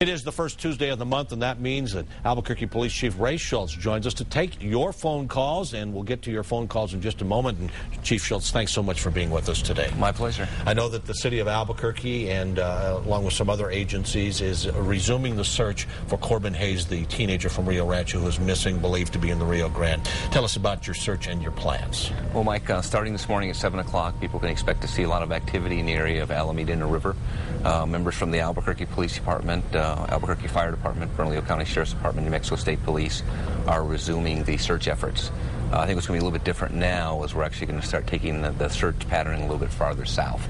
It is the first Tuesday of the month, and that means that Albuquerque Police Chief Ray Schultz joins us to take your phone calls, and we'll get to your phone calls in just a moment. And Chief Schultz, thanks so much for being with us today. My pleasure. I know that the city of Albuquerque, and along with some other agencies, is resuming the search for Corbin Hayes, the teenager from Rio Rancho who is missing, believed to be in the Rio Grande. Tell us about your search and your plans. Well, Mike, starting this morning at 7 o'clock, people can expect to see a lot of activity in the area of Alameda and the River. Members from the Albuquerque Police Department, Albuquerque Fire Department, Bernalillo County Sheriff's Department, New Mexico State Police are resuming the search efforts. I think what's going to be a little bit different now is we're actually going to start taking the search patterning a little bit farther south.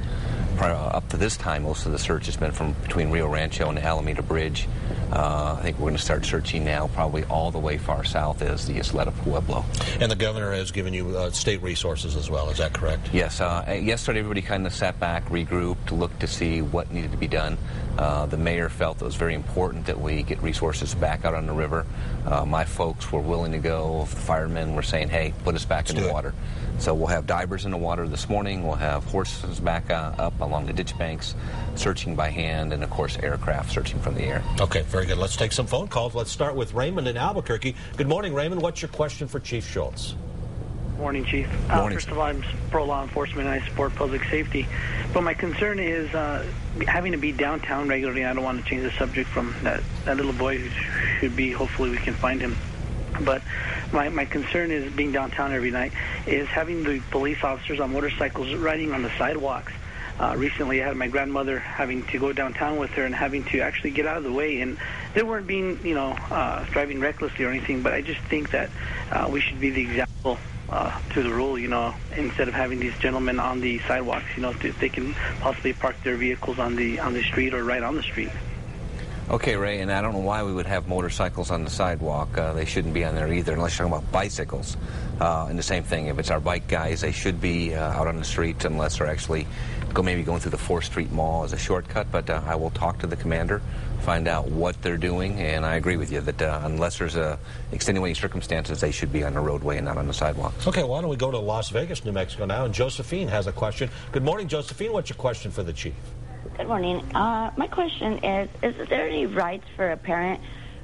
Up to this time, most of the search has been from between Rio Rancho and the Alameda Bridge. I think we're going to start searching now probably all the way far south as the Isleta Pueblo. And the governor has given you state resources as well, is that correct? Yes. Yesterday everybody kind of sat back, regrouped, looked to see what needed to be done. The mayor felt it was very important that we get resources back out on the river. My folks were willing to go. The firemen were saying, hey, put us back in the water. So we'll have divers in the water this morning. We'll have horses back up along the ditch banks, searching by hand, and, of course, aircraft searching from the air. Okay, very good. Let's take some phone calls. Let's start with Raymond in Albuquerque. Good morning, Raymond. What's your question for Chief Schultz? Morning, Chief. Morning. First of all, I'm pro-law enforcement and I support public safety. But my concern is having to be downtown regularly. I don't want to change the subject from that little boy who should be. Hopefully we can find him. But my concern is being downtown every night is having the police officers on motorcycles riding on the sidewalks. Recently, I had my grandmother having to go downtown with her and having to actually get out of the way. And they weren't being, driving recklessly or anything, but I just think that we should be the example to the rule, instead of having these gentlemen on the sidewalks, they can possibly park their vehicles on the street or right on the street. Okay, Ray, and I don't know why we would have motorcycles on the sidewalk. They shouldn't be on there either, unless you're talking about bicycles. And the same thing, if it's our bike guys, they should be out on the streets unless they're actually maybe going through the 4th Street Mall as a shortcut. But I will talk to the commander, find out what they're doing, and I agree with you that unless there's extenuating circumstances, they should be on the roadway and not on the sidewalks. Okay, why don't we go to Las Vegas, New Mexico now, and Josephine has a question. Good morning, Josephine. What's your question for the chief? Good morning. My question is there any rights for a parent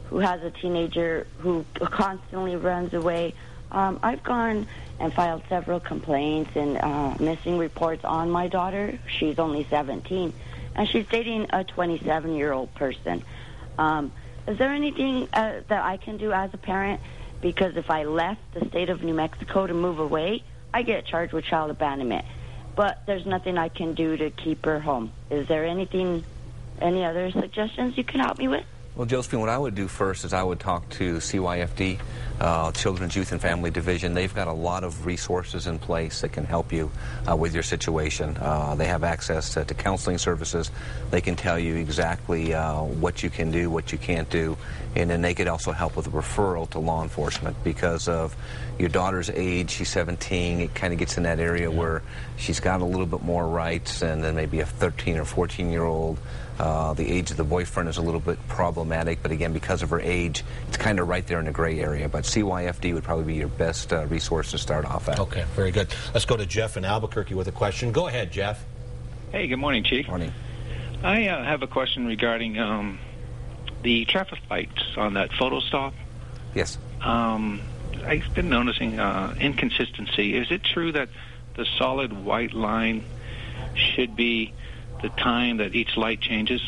who has a teenager who constantly runs away? I've gone and filed several complaints and missing reports on my daughter. She's only 17, and she's dating a 27-year-old person. Is there anything that I can do as a parent? Because if I left the state of New Mexico to move away, I get charged with child abandonment. But there's nothing I can do to keep her home. Is there any other suggestions you can help me with? Well, Josephine, what I would do first is I would talk to CYFD, Children's Youth and Family Division. They've got a lot of resources in place that can help you with your situation. They have access to counseling services. They can tell you exactly what you can do, what you can't do, and then they could also help with a referral to law enforcement. Because of your daughter's age, she's 17, it kind of gets in that area where she's got a little bit more rights, and then maybe a 13 or 14-year-old. The age of the boyfriend is a little bit problematic, but again, because of her age, it's kind of right there in the gray area. But CYFD would probably be your best resource to start off at. Okay, very good. Let's go to Jeff in Albuquerque with a question. Go ahead, Jeff. Hey, good morning, Chief. Morning. I have a question regarding the traffic lights on that photo stop. Yes. I've been noticing inconsistency. Is it true that the solid white line should be the time that each light changes?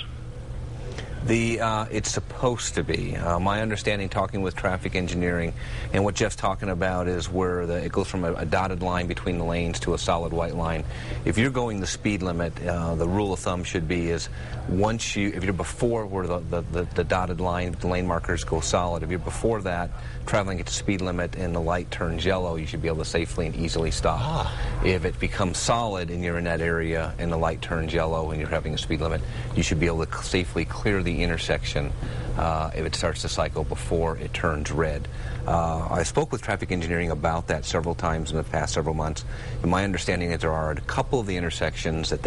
It's supposed to be. My understanding, talking with traffic engineering, and what Jeff's talking about is where it goes from a dotted line between the lanes to a solid white line. If you're going the speed limit, the rule of thumb should be is if you're before where the dotted line, the lane markers go solid, if you're before that, traveling at the speed limit and the light turns yellow, you should be able to safely and easily stop. If it becomes solid and you're in that area and the light turns yellow and you're having a speed limit, you should be able to safely clear the intersection if it starts to cycle before it turns red. I spoke with traffic engineering about that several times in the past several months, and my understanding is there are a couple of the intersections that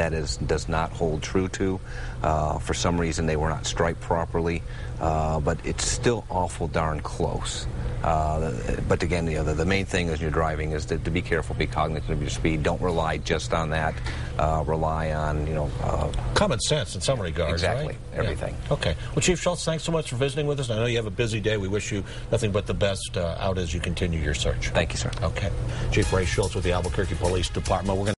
does not hold true to. For some reason they were not striped properly, but it's still awful darn close. But again, the main thing as you're driving is to be careful, be cognizant of your speed. Don't rely just on that. Rely on, common sense in some regards. Exactly, right? everything. Yeah. Okay. Well, Chief Schultz, thanks so much for visiting with us. I know you have a busy day. We wish you nothing but the best out as you continue your search. Thank you, sir. Okay. Chief Ray Schultz with the Albuquerque Police Department. We're going